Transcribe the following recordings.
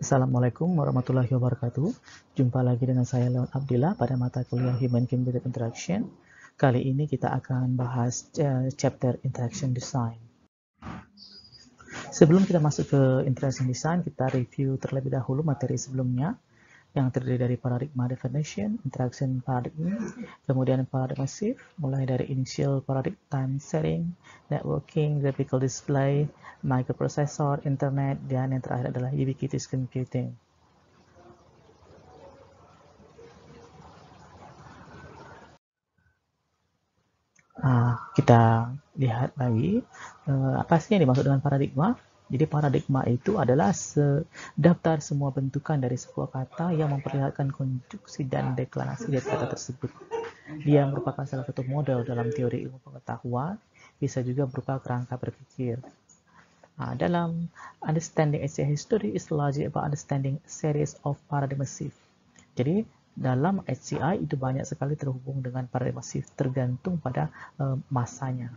Assalamualaikum warahmatullahi wabarakatuh. Jumpa lagi dengan saya Leon Abdillah pada mata kuliah Human Computer Interaction. Kali ini kita akan bahas chapter Interaction Design. Sebelum kita masuk ke Interaction Design, kita review terlebih dahulu materi sebelumnya yang terdiri dari paradigma definition, interaction paradigm, kemudian paradigma shift, mulai dari initial paradigm, time setting, networking, graphical display, microprocessor, internet, dan yang terakhir adalah ubiquitous computing. Kita lihat lagi apa sih yang dimaksud dengan paradigma. Jadi paradigma itu adalah daftar semua bentukan dari sebuah kata yang memperlihatkan konstruksi dan deklarasi dari kata tersebut. Dia merupakan salah satu model dalam teori ilmu pengetahuan, bisa juga berupa kerangka berpikir. Dalam understanding HCI history is largely about understanding a series of paradigm shift. Jadi dalam HCI itu banyak sekali terhubung dengan paradigma shift tergantung pada masanya.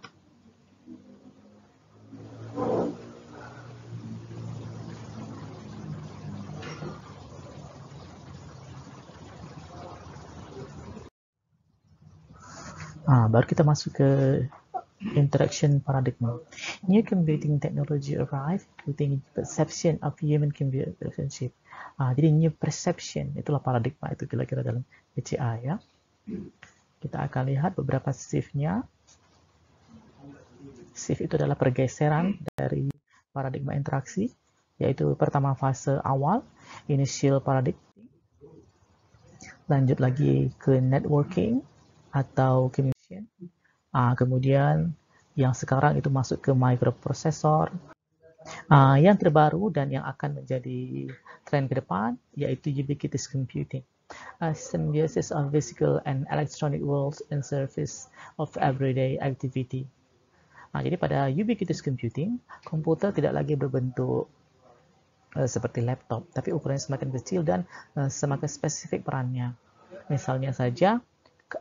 Baru kita masuk ke interaction paradigm. New computing technology arrived within perception of human-computer relationship. Jadi new perception itulah paradigma itu kira-kira dalam HCI ya. Kita akan lihat beberapa shift-nya. Shift itu adalah pergeseran dari paradigma interaksi, yaitu pertama fase awal, initial paradigm, lanjut lagi ke networking atau communication, kemudian yang sekarang itu masuk ke microprocessor, yang terbaru dan yang akan menjadi tren ke depan yaitu ubiquitous computing, a symbiosis of physical and electronic worlds in service of everyday activity. Jadi pada ubiquitous computing, komputer tidak lagi berbentuk seperti laptop, tapi ukurannya semakin kecil dan semakin spesifik perannya. Misalnya saja,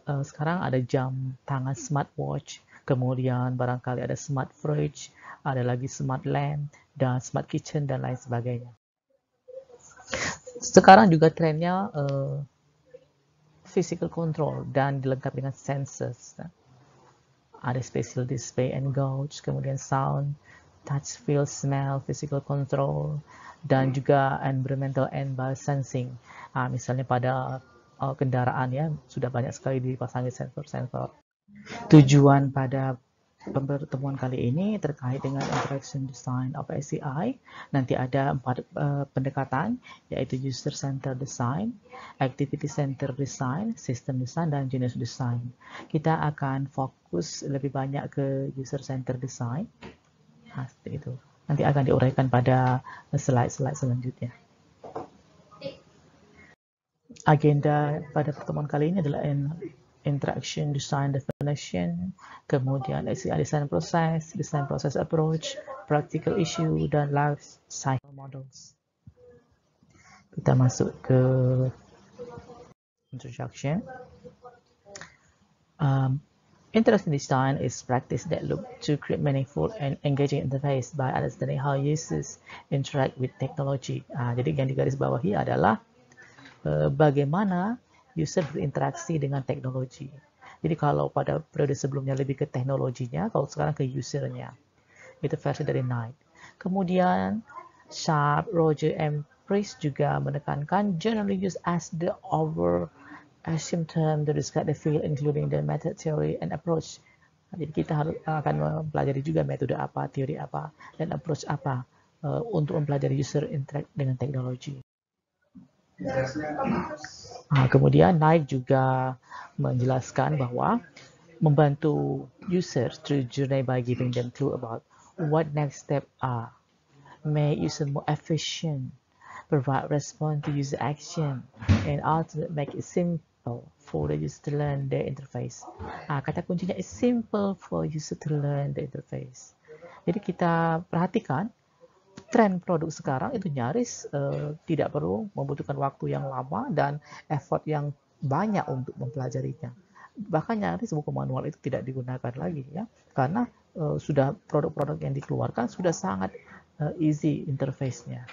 sekarang ada jam tangan smartwatch, kemudian barangkali ada smart fridge, ada lagi smart lamp, dan smart kitchen, dan lain sebagainya. Sekarang juga trennya physical control dan dilengkapi dengan sensors. Ada spatial display and gauge, kemudian sound, touch, feel, smell, physical control, dan juga environmental and biosensing. Misalnya pada kendaraan ya, sudah banyak sekali dipasangi sensor-sensor. Tujuan pada pertemuan kali ini terkait dengan interaction design of HCI. Nanti ada 4 pendekatan, yaitu user center design, activity center design, system design, dan genus design. Kita akan fokus lebih banyak ke user center design. Seperti itu. Nanti akan diuraikan pada slide-slide selanjutnya. Agenda pada pertemuan kali ini adalah interaction design definition, kemudian HCI design process approach, practical issue, dan life cycle models. Kita masuk ke introduction. Interaction design is practice that look to create meaningful and engaging interface by understanding how users interact with technology. Jadi yang digarisbawahi adalah bagaimana user berinteraksi dengan teknologi. Jadi kalau pada periode sebelumnya lebih ke teknologinya, kalau sekarang ke usernya. Itu versi dari Knight. Kemudian Sharp, Roger, and Priest juga menekankan generally used as the overarching term to describe the field including the method, theory, and approach. Jadi kita akan mempelajari juga metode apa, teori apa, dan approach apa untuk mempelajari user interact dengan teknologi. Kemudian Knight juga menjelaskan bahwa membantu user through journey by giving them clue about what next step are, make user more efficient, provide response to user action, and ultimately make it simple for the user to learn their interface. Kata kuncinya is simple for user to learn the interface. Jadi kita perhatikan tren produk sekarang itu nyaris tidak perlu membutuhkan waktu yang lama dan effort yang banyak untuk mempelajarinya. Bahkan nyaris buku manual itu tidak digunakan lagi ya, karena sudah produk-produk yang dikeluarkan sudah sangat easy interface-nya.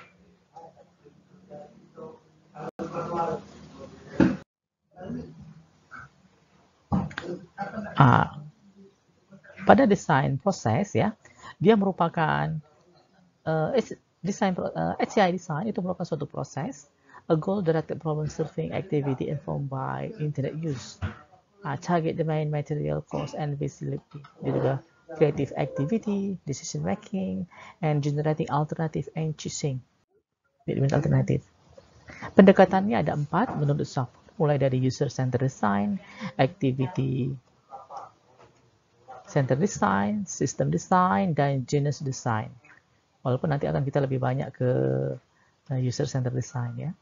Pada desain proses ya, dia merupakan HCI design itu merupakan suatu proses, a goal-directed problem-solving activity informed by internet use. Target domain, material, cost, and visibility. Dia juga creative activity, decision making, and generating alternative and choosing. Alternatif. Pendekatannya ada 4 menurut software, mulai dari user-centered design, activity center design, system design, dan genus design. Walaupun nanti akan kita lebih banyak ke user-centered design ya.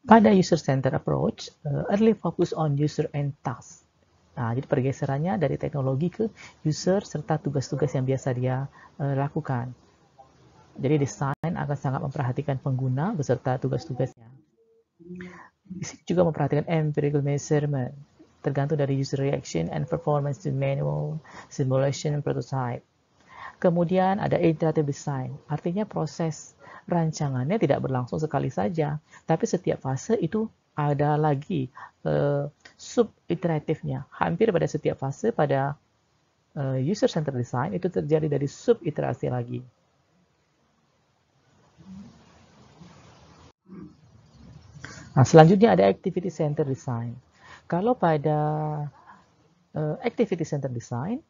Pada user-centered approach, early focus on user and task. Jadi pergeserannya dari teknologi ke user serta tugas-tugas yang biasa dia lakukan. Jadi desain akan sangat memperhatikan pengguna beserta tugas-tugasnya. Di sini juga memperhatikan empirical measurement, tergantung dari user reaction and performance to manual, simulation, and prototype. Kemudian ada iterative design, artinya proses rancangannya tidak berlangsung sekali saja, tapi setiap fase itu ada lagi sub-iteratifnya. Hampir pada setiap fase pada user-centered design itu terjadi dari sub-iterasi lagi. Selanjutnya ada activity-centered design. Kalau pada activity-centered design,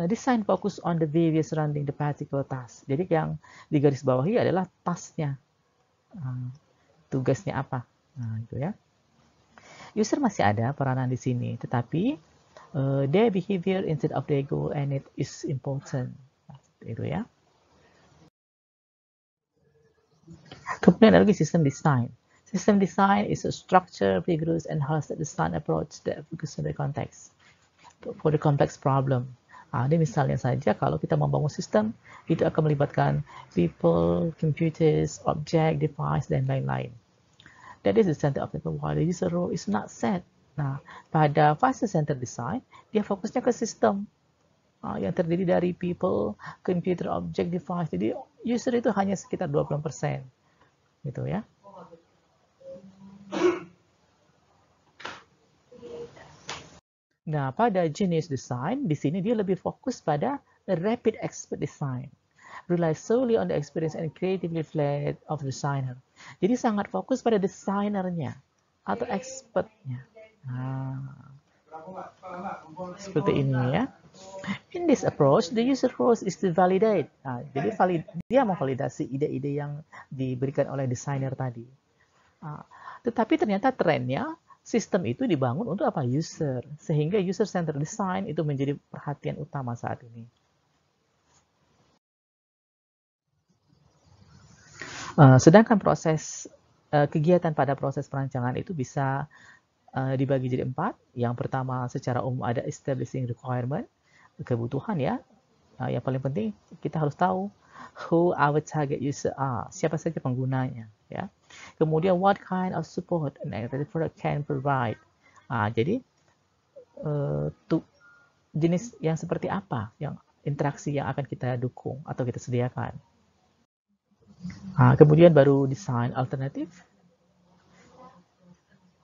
design fokus on the various surrounding the particular task. Jadi yang digarisbawahi adalah tasknya, tugasnya apa, itu ya. User masih ada peranan di sini, tetapi their behavior instead of their goal and it is important, itu ya. Kemudian ada lagi system design. System design is a structured, rigorous, and holistic design approach that focuses on the context for the complex problem. Ini misalnya saja kalau kita membangun sistem, itu akan melibatkan people, computers, object, device, dan lain-lain. That is the center of the while the user role is not set. Pada fase center design, dia fokusnya ke sistem yang terdiri dari people, computer, object, device. Jadi user itu hanya sekitar 20%, gitu ya. Pada genius design, di sini dia lebih fokus pada rapid expert design. Rely solely on the experience and creativity fled of the designer. Jadi sangat fokus pada desainernya atau expertnya. Seperti ini ya. In this approach, the user role is to validate. Jadi dia memvalidasi ide-ide yang diberikan oleh desainer tadi. Tetapi ternyata trennya sistem itu dibangun untuk apa? User. Sehingga user-centered design itu menjadi perhatian utama saat ini. Sedangkan proses kegiatan pada proses perancangan itu bisa dibagi jadi 4. Yang pertama secara umum ada establishing requirement, kebutuhan ya. Yang paling penting kita harus tahu who our target user are, siapa saja penggunanya ya. Kemudian what kind of support an active product can provide. Jadi jenis yang seperti apa yang interaksi yang akan kita dukung atau kita sediakan. Kemudian baru design alternatif.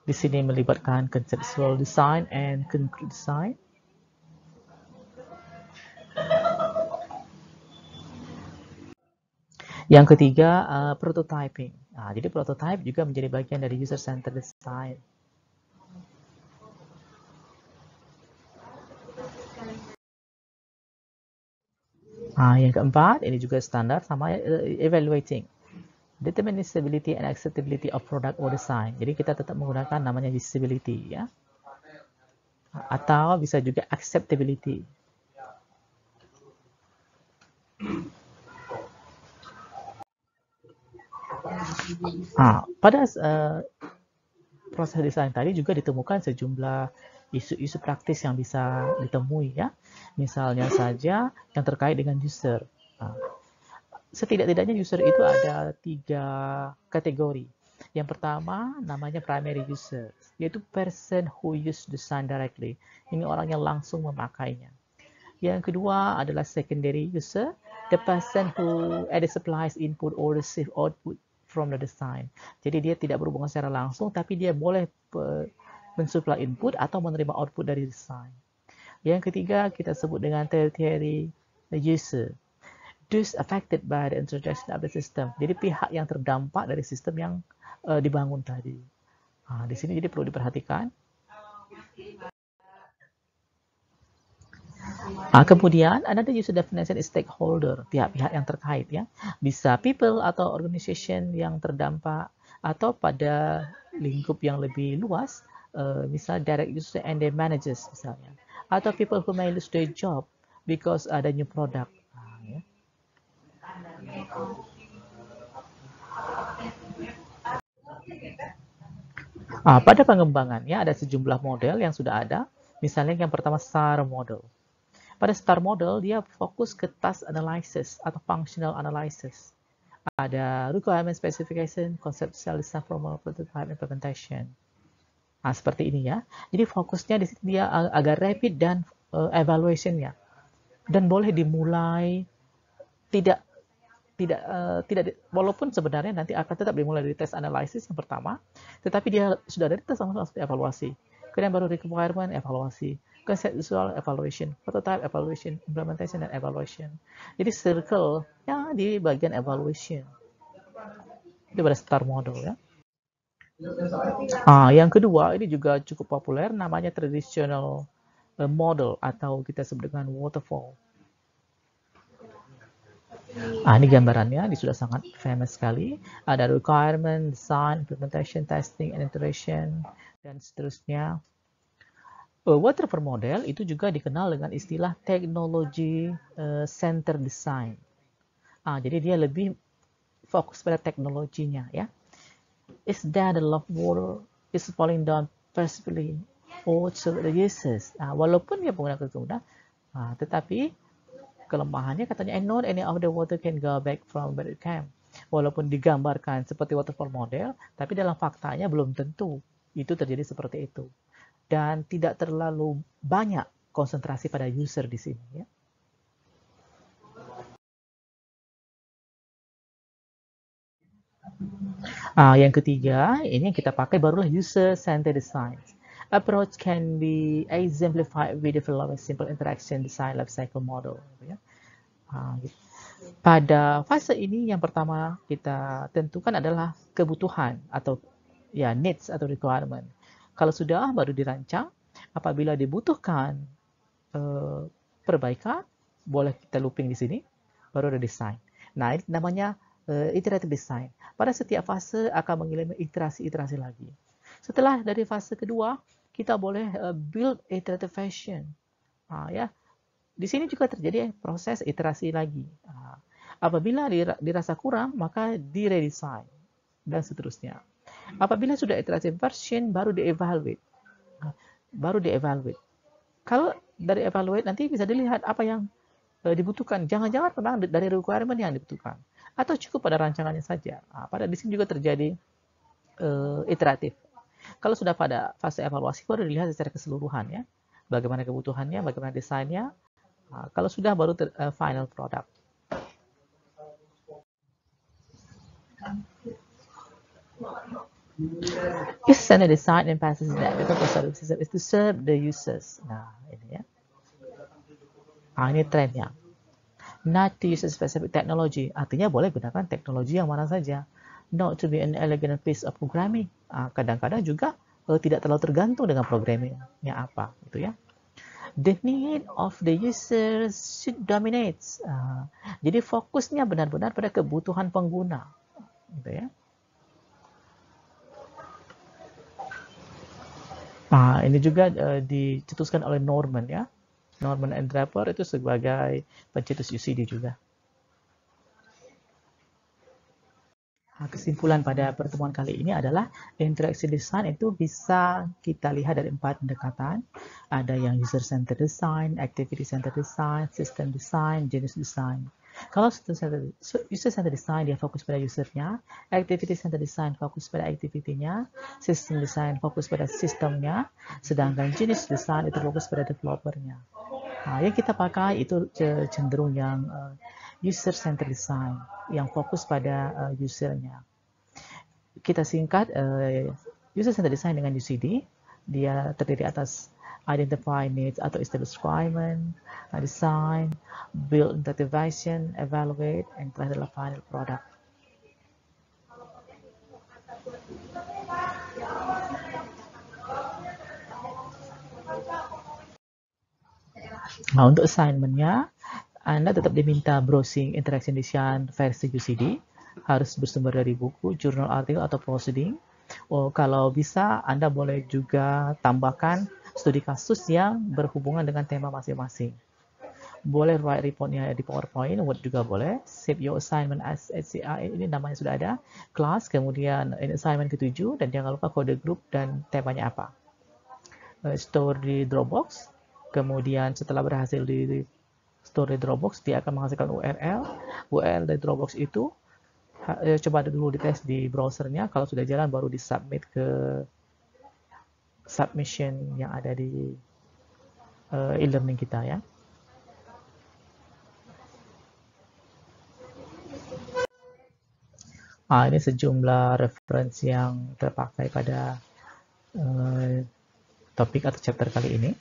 Di sini melibatkan conceptual design and concrete design. Yang ketiga, prototyping. Jadi prototype juga menjadi bagian dari user-centered design. Yang keempat, ini juga standar sama evaluating. Determine usability and acceptability of product or design. Jadi kita tetap menggunakan namanya usability ya. Atau bisa juga acceptability. Pada proses desain tadi juga ditemukan sejumlah isu-isu praktis yang bisa ditemui ya. Misalnya saja yang terkait dengan user. Setidak-tidaknya user itu ada 3 kategori. Yang pertama namanya primary user, yaitu person who use design directly. Ini orang yang langsung memakainya. Yang kedua adalah secondary user, the person who either supplies input or receive output from the design. Jadi dia tidak berhubungan secara langsung, tapi dia boleh mensupply input atau menerima output dari design. Yang ketiga kita sebut dengan tertiary user. Those affected by the introduction of the system. Jadi pihak yang terdampak dari sistem yang dibangun tadi. Di sini jadi perlu diperhatikan. Kemudian another user definition is stakeholder, pihak-pihak yang terkait ya. Bisa people atau organization yang terdampak atau pada lingkup yang lebih luas, misal direct user and their managers misalnya. Atau people who may lose their job because ada new product. Ya. Pada pengembangannya ada sejumlah model yang sudah ada. Misalnya yang pertama STAR model. Pada STAR model dia fokus ke task analysis atau functional analysis. Ada requirement specification, conceptual design, formal prototype, implementation. Seperti ini ya. Jadi fokusnya di sini dia agak rapid dan evaluation-nya. Dan boleh dimulai tidak walaupun sebenarnya nanti akan tetap dimulai dari test analysis yang pertama, tetapi dia sudah dari tes langsung evaluasi. Kemudian baru requirement evaluasi, conceptual evaluation, prototype evaluation, implementation dan evaluation. Jadi circle ya di bagian evaluation. Itu pada STAR model ya. Yang kedua ini juga cukup populer namanya traditional model atau kita sebut dengan waterfall. Ini gambarannya, ini sudah sangat famous sekali. Ada requirement, design, implementation, testing, and iteration, dan seterusnya. Waterfall model itu juga dikenal dengan istilah technology center design. Jadi dia lebih fokus pada teknologinya ya. Is that the love water is falling down perfectly or to the users? Walaupun dia menggunakan kemudahan, tetapi kelemahannya katanya not any of the water can go back from where it came. Walaupun digambarkan seperti waterfall model, tapi dalam faktanya belum tentu itu terjadi seperti itu. Dan tidak terlalu banyak konsentrasi pada user di sini ya. Yang ketiga, ini yang kita pakai barulah user-centered design. Approach can be exemplified with the following simple interaction design life cycle model. Ya. Pada fase ini yang pertama kita tentukan adalah kebutuhan atau ya needs atau requirement. Kalau sudah baru dirancang, apabila dibutuhkan perbaikan, boleh kita looping di sini, baru ada design. Nah, ini namanya iterative design. Pada setiap fase akan mengalami iterasi-iterasi lagi. Setelah dari fase kedua, kita boleh build iterative fashion. Ya, di sini juga terjadi proses iterasi lagi. Apabila dirasa kurang, maka di-redesign dan seterusnya. Apabila sudah iterative version, baru di-evaluate. Kalau dari evaluate nanti bisa dilihat apa yang dibutuhkan. Jangan-jangan memang dari requirement yang dibutuhkan. Atau cukup pada rancangannya saja. Pada di sini juga terjadi iteratif. Kalau sudah pada fase evaluasi, baru dilihat secara keseluruhan ya. Bagaimana kebutuhannya, bagaimana desainnya. Kalau sudah baru final product. User-centered design and passes that the purpose of the system is to serve the users. Nah, ini ya. Ini trennya. Not to use a specific technology. Artinya boleh gunakan teknologi yang mana saja. Not to be an elegant piece of programming. Kadang-kadang juga tidak terlalu tergantung dengan programmingnya apa, gitu ya. The need of the users should dominate. Jadi fokusnya benar-benar pada kebutuhan pengguna, gitu ya. Ini juga dicetuskan oleh Norman ya. Norman and Draper itu sebagai pencetus UCD juga. Kesimpulan pada pertemuan kali ini adalah interaction design itu bisa kita lihat dari 4 pendekatan. Ada yang user-centered design, activity-centered design, system design, genus design. Kalau user-centered design dia fokus pada usernya, activity-centered design fokus pada activity-nya, system design fokus pada sistemnya, sedangkan genus design itu fokus pada developer-nya. Yang kita pakai itu cenderung yang user-centered design, yang fokus pada usernya. kita singkat user-centered design dengan UCD. Dia terdiri atas identify needs atau establish requirement, design, build interactive vision, evaluate, and terakhir adalah final product. Nah, untuk assignment-nya, Anda tetap diminta browsing interaction design versi UCD, harus bersumber dari buku, jurnal artikel, atau proceeding. Kalau bisa, Anda boleh juga tambahkan studi kasus yang berhubungan dengan tema masing-masing. Boleh write reportnya di PowerPoint, Word juga boleh. Save your assignment as SCA, ini namanya sudah ada. Kelas, kemudian ini assignment ke-7, dan jangan lupa kode grup dan temanya apa. Store di Dropbox, kemudian setelah berhasil di store di Dropbox, dia akan menghasilkan URL. URL dari Dropbox itu coba dulu dites di browsernya, kalau sudah jalan baru disubmit ke submission yang ada di e-learning kita ya. Ini sejumlah referensi yang terpakai pada topik atau chapter kali ini.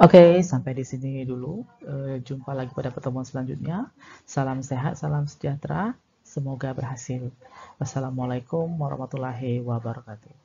Oke, sampai di sini dulu. Jumpa lagi pada pertemuan selanjutnya. Salam sehat, salam sejahtera. Semoga berhasil. Wassalamualaikum warahmatullahi wabarakatuh.